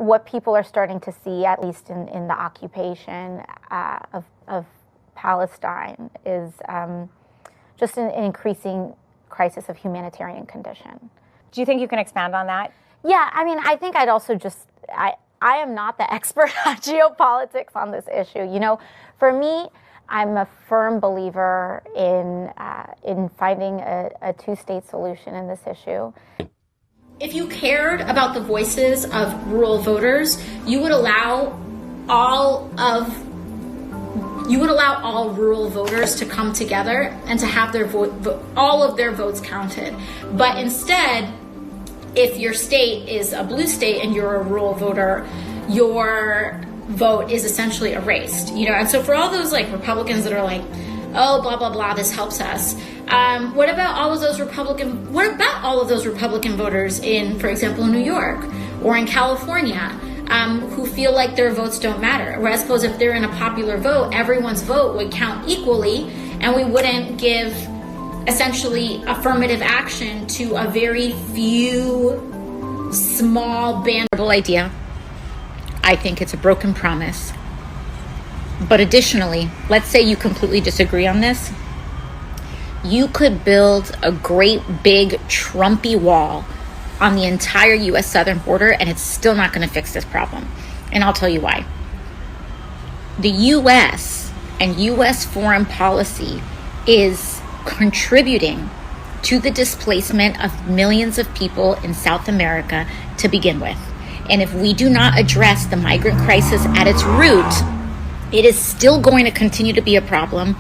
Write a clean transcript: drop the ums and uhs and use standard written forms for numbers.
what people are starting to see, at least in the occupation of Palestine, is just an increasing crisis of humanitarian condition. Do you think you can expand on that? Yeah, I mean, I think I'd also I am not the expert on geopolitics on this issue. You know, for me, I'm a firm believer in finding a two-state solution in this issue. If you cared about the voices of rural voters, you would allow all rural voters to come together and to have their all of their votes counted. But instead, if your state is a blue state and you're a rural voter, your vote is essentially erased. You know, and so for all those like Republicans that are like, oh, blah blah blah, this helps us. What about all of those Republican voters in, for example, New York or in California, who feel like their votes don't matter? Whereas, suppose if they're in a popular vote, everyone's vote would count equally, and we wouldn't give essentially affirmative action to a very few small band. Idea. I think it's a broken promise. But additionally, let's say you completely disagree on this. You could build a great big Trumpy wall on the entire U.S. southern border, and it's still not going to fix this problem. And I'll tell you why. The U.S. and U.S. foreign policy is contributing to the displacement of millions of people in South America to begin with. And if we do not address the migrant crisis at its root, it is still going to continue to be a problem.